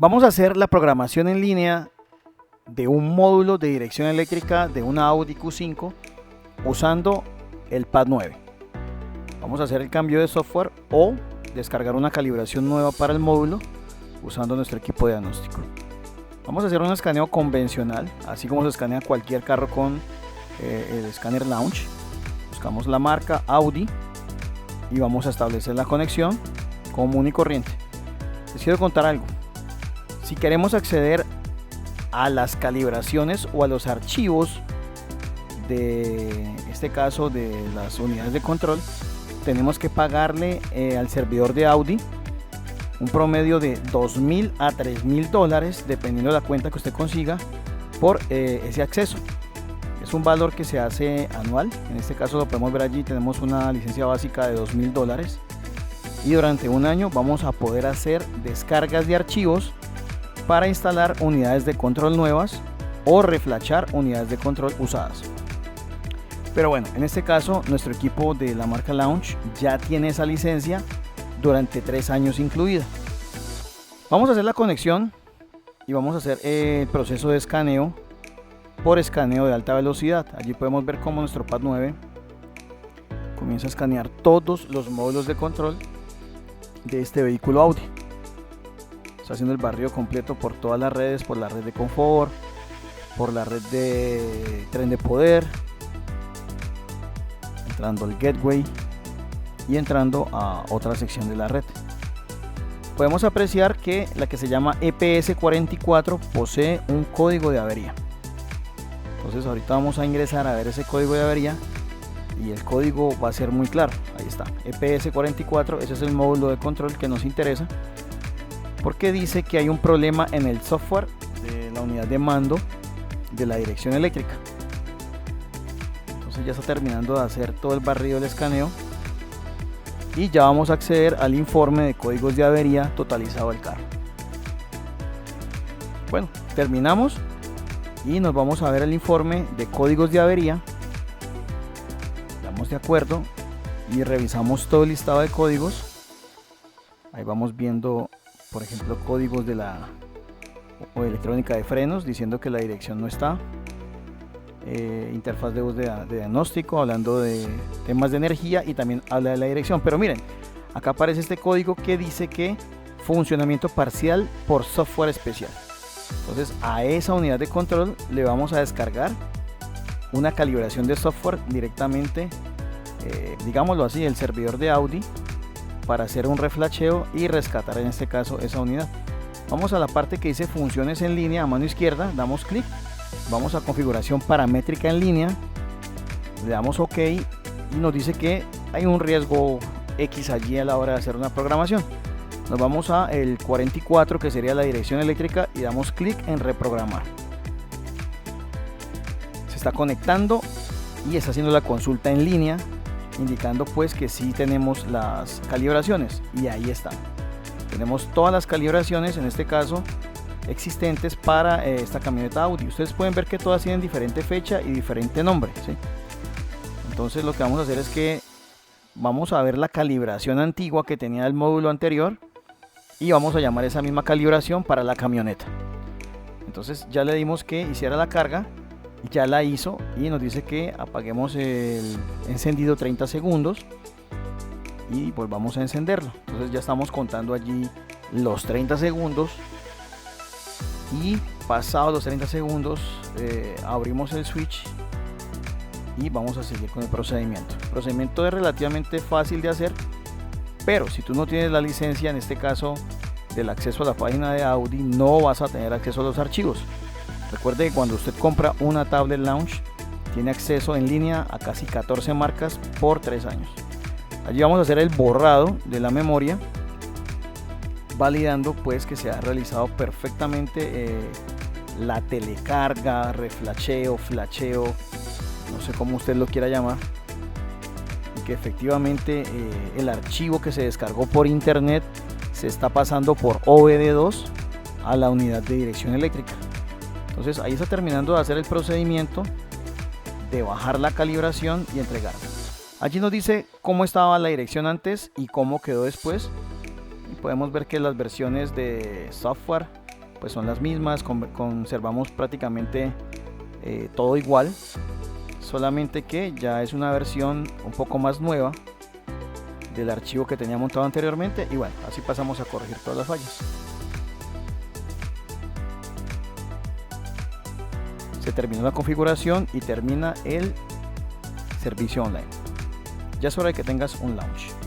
Vamos a hacer la programación en línea de un módulo de dirección eléctrica de una Audi Q5 usando el Pad 9. Vamos a hacer el cambio de software o descargar una calibración nueva para el módulo usando nuestro equipo de diagnóstico. Vamos a hacer un escaneo convencional, así como se escanea cualquier carro con el escáner Launch. Buscamos la marca Audi y vamos a establecer la conexión común y corriente. Les quiero contar algo. Si queremos acceder a las calibraciones o a los archivos de este caso de las unidades de control, tenemos que pagarle al servidor de Audi un promedio de $2,000 a $3,000 dependiendo de la cuenta que usted consiga por ese acceso. Es un valor que se hace anual. En este caso lo podemos ver allí, tenemos una licencia básica de $2,000 y durante un año vamos a poder hacer descargas de archivos para instalar unidades de control nuevas o reflashar unidades de control usadas. Pero bueno, en este caso nuestro equipo de la marca Launch ya tiene esa licencia durante 3 años incluida. Vamos a hacer la conexión y vamos a hacer el proceso de escaneo por escaneo de alta velocidad. Allí podemos ver cómo nuestro Pad 9 comienza a escanear todos los módulos de control de este vehículo Audi. Está haciendo el barrido completo por todas las redes, por la red de confort, por la red de tren de poder, entrando al gateway y entrando a otra sección de la red. Podemos apreciar que la que se llama EPS44 posee un código de avería. Entonces ahorita vamos a ingresar a ver ese código de avería y el código va a ser muy claro. Ahí está, EPS44, ese es el módulo de control que nos interesa, porque dice que hay un problema en el software de la unidad de mando de la dirección eléctrica. Entonces ya está terminando de hacer todo el barrido del escaneo y ya vamos a acceder al informe de códigos de avería totalizado del carro. Bueno, terminamos y nos vamos a ver el informe de códigos de avería. Damos de acuerdo y revisamos todo el listado de códigos. Ahí vamos viendo, por ejemplo, códigos de la electrónica de frenos diciendo que la dirección no está, interfaz de voz de diagnóstico hablando de temas de energía y también habla de la dirección. Pero miren, acá aparece este código que dice que funcionamiento parcial por software especial. Entonces a esa unidad de control le vamos a descargar una calibración de software directamente, digámoslo así, el servidor de Audi, para hacer un reflasheo y rescatar en este caso esa unidad. Vamos a la parte que dice funciones en línea a mano izquierda, damos clic, vamos a configuración paramétrica en línea, le damos OK y nos dice que hay un riesgo X allí a la hora de hacer una programación. Nos vamos a el 44 que sería la dirección eléctrica y damos clic en reprogramar. Se está conectando y está haciendo la consulta en línea, indicando pues que sí tenemos las calibraciones y ahí está. Tenemos todas las calibraciones en este caso existentes para esta camioneta Audi. Ustedes pueden ver que todas tienen diferente fecha y diferente nombre, ¿sí? Entonces lo que vamos a hacer es que vamos a ver la calibración antigua que tenía el módulo anterior y vamos a llamar esa misma calibración para la camioneta. Entonces ya le dimos que hiciera la carga, ya la hizo y nos dice que apaguemos el encendido 30 segundos y volvamos a encenderlo. Entonces ya estamos contando allí los 30 segundos y pasados los 30 segundos abrimos el switch y vamos a seguir con el procedimiento. El procedimiento es relativamente fácil de hacer, pero si tú no tienes la licencia, en este caso del acceso a la página de Audi, no vas a tener acceso a los archivos. Recuerde que cuando usted compra una tablet Launch tiene acceso en línea a casi 14 marcas por 3 años. Allí vamos a hacer el borrado de la memoria, validando pues que se ha realizado perfectamente la telecarga, reflasheo, flasheo, no sé cómo usted lo quiera llamar, y que efectivamente el archivo que se descargó por internet se está pasando por OBD2 a la unidad de dirección eléctrica. Entonces ahí está terminando de hacer el procedimiento de bajar la calibración y entregarla. Allí nos dice cómo estaba la dirección antes y cómo quedó después. Y podemos ver que las versiones de software pues son las mismas, conservamos prácticamente todo igual, solamente que ya es una versión un poco más nueva del archivo que tenía montado anteriormente. Y bueno, así pasamos a corregir todas las fallas. Se terminó la configuración y termina el servicio online. Ya es hora de que tengas un launch.